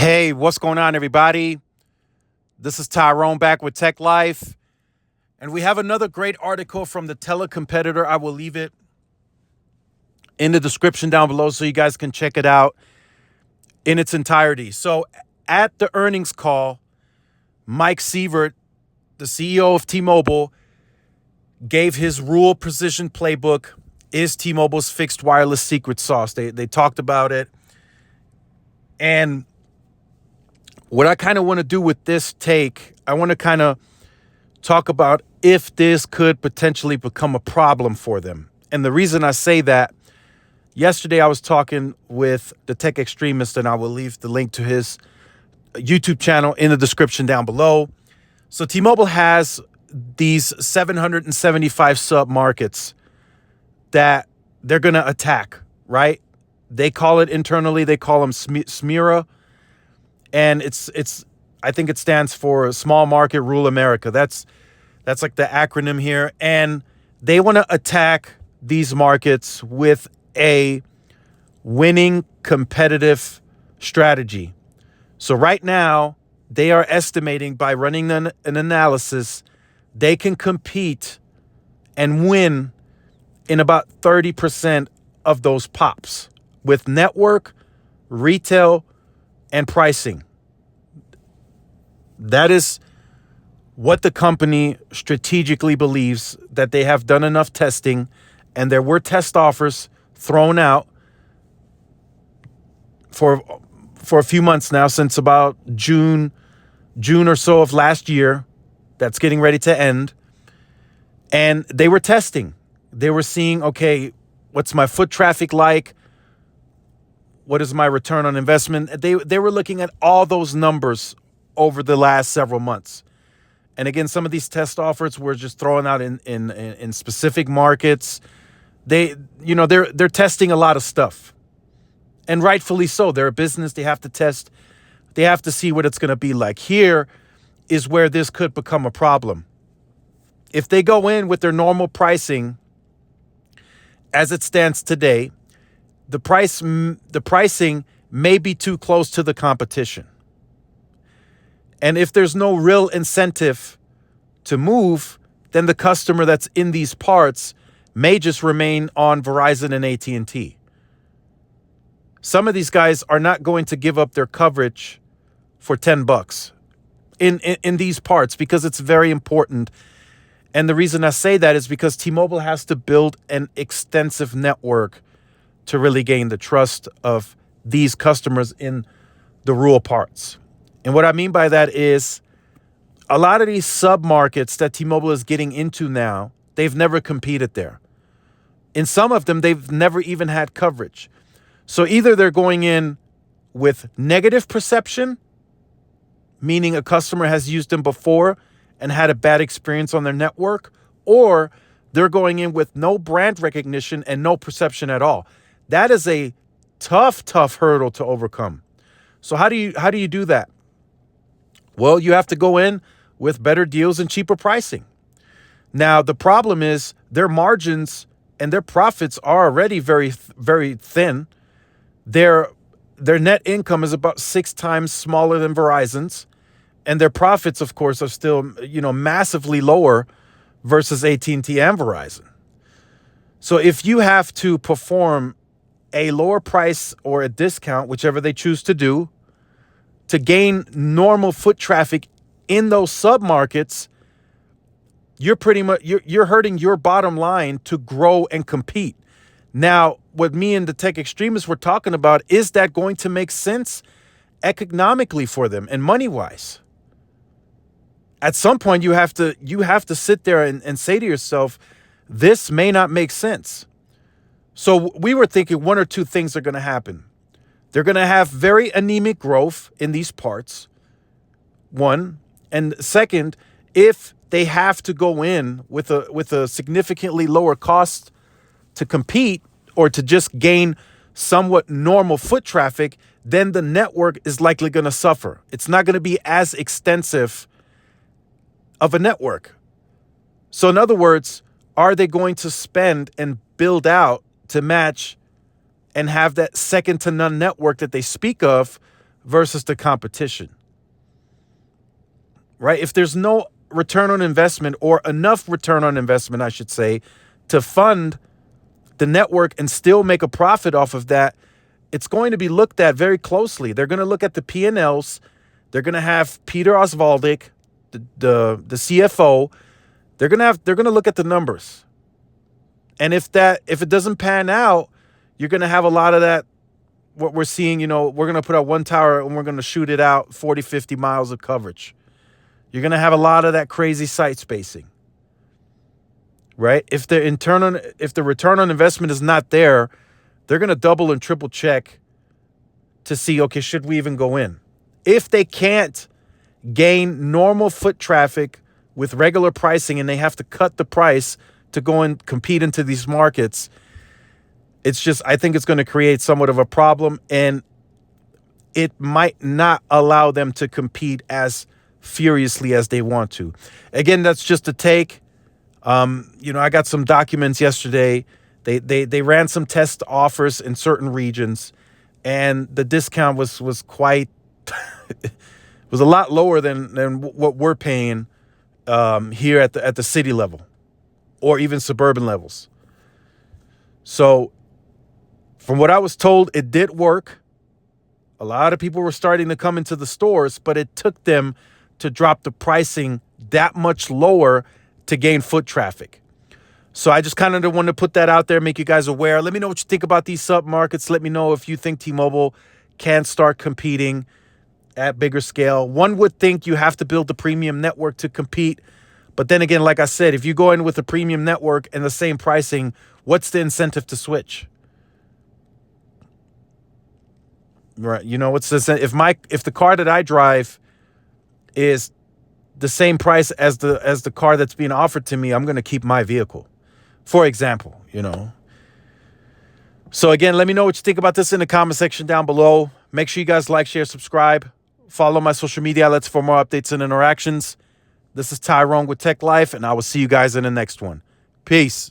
Hey, what's going on, everybody? This is Tyrone back with Tech Life. And we have another great article from the Telecompetitor. I will leave it in the description down below so you guys can check it out in its entirety. So at the earnings call, Mike Sievert, the CEO of T-Mobile, gave his Rule Precision playbook. Is T-Mobile's fixed wireless secret sauce? They talked about it. And what I kind of want to do with this take, I want to kind of talk about if this could potentially become a problem for them. And the reason I say that, yesterday I was talking with the Tech Extremist, and I will leave the link to his YouTube channel in the description down below. So T-Mobile has these 775 sub-markets that they're going to attack, right? They call it internally, they call them SMERA. And it's I think it stands for Small Market Rural America. That's like the acronym here. And they want to attack these markets with a winning competitive strategy. So right now, they are estimating by running an analysis, they can compete and win in about 30% of those pops with network, retail, and pricing. That is what the company strategically believes, that they have done enough testing, and there were test offers thrown out for a few months now, since about June or so of last year. That's getting ready to end. And they were testing. They were seeing, okay, what's my foot traffic like? What is my return on investment? They were looking at all those numbers over the last several months. And again, some of these test offers were just thrown out in specific markets. They're testing a lot of stuff. And rightfully so. They're a business. They have to test. They have to see what it's going to be like. Here is where this could become a problem. If they go in with their normal pricing as it stands today, the pricing may be too close to the competition. And if there's no real incentive to move, then the customer that's in these parts may just remain on Verizon and AT&T. Some of these guys are not going to give up their coverage for $10 in these parts, because it's very important. And the reason I say that is because T-Mobile has to build an extensive network to really gain the trust of these customers in the rural parts. And what I mean by that is a lot of these sub-markets that T-Mobile is getting into now, they've never competed there. In some of them, they've never even had coverage. So either they're going in with negative perception, meaning a customer has used them before and had a bad experience on their network, or they're going in with no brand recognition and no perception at all. That is a tough hurdle to overcome. So how do you do that? Well, you have to go in with better deals and cheaper pricing. Now, the problem is their margins and their profits are already very thin. Their net income is about 6 times smaller than Verizon's, and their profits, of course, are still, massively lower versus AT&T and Verizon. So if you have to perform a lower price or a discount, whichever they choose to do, to gain normal foot traffic in those sub-markets, you're hurting your bottom line to grow and compete. Now, what me and the Tech Extremists were talking about, is that going to make sense economically for them and money-wise? At some point, you have to sit there and say to yourself, this may not make sense. So we were thinking one or two things are going to happen. They're going to have very anemic growth in these parts, one. And second, if they have to go in with a significantly lower cost to compete or to just gain somewhat normal foot traffic, then the network is likely going to suffer. It's not going to be as extensive of a network. So in other words, are they going to spend and build out to match and have that second to none network that they speak of versus the competition, right? If there's no return on investment, or enough return on investment, I should say, to fund the network and still make a profit off of that, it's going to be looked at very closely. They're going to look at the P&Ls. They're going to have Peter Osvaldik, the CFO. They're going to look at the numbers. And if it doesn't pan out, you're going to have a lot of that, what we're seeing, we're going to put out one tower and we're going to shoot it out 40, 50 miles of coverage. You're going to have a lot of that crazy site spacing, right? If the return on investment is not there, they're going to double and triple check to see, okay, should we even go in? If they can't gain normal foot traffic with regular pricing and they have to cut the price to go and compete into these markets, I think it's going to create somewhat of a problem, and it might not allow them to compete as furiously as they want to. Again, that's just a take. I got some documents yesterday. They ran some test offers in certain regions, and the discount was quite was a lot lower than what we're paying here at the city level or even suburban levels. So from what I was told, it did work. A lot of people were starting to come into the stores, but it took them to drop the pricing that much lower to gain foot traffic. So I just kind of want to put that out there, make you guys aware. Let me know what you think about these sub-markets. Let me know if you think T-Mobile can start competing at bigger scale. One would think you have to build the premium network to compete. But then again, like I said, if you go in with a premium network and the same pricing, what's the incentive to switch? Right. What's the if the car that I drive is the same price as the car that's being offered to me, I'm going to keep my vehicle, for example, So again, let me know what you think about this in the comment section down below. Make sure you guys like, share, subscribe. Follow my social media outlets for more updates and interactions. This is Tyrone with Tech Life, and I will see you guys in the next one. Peace.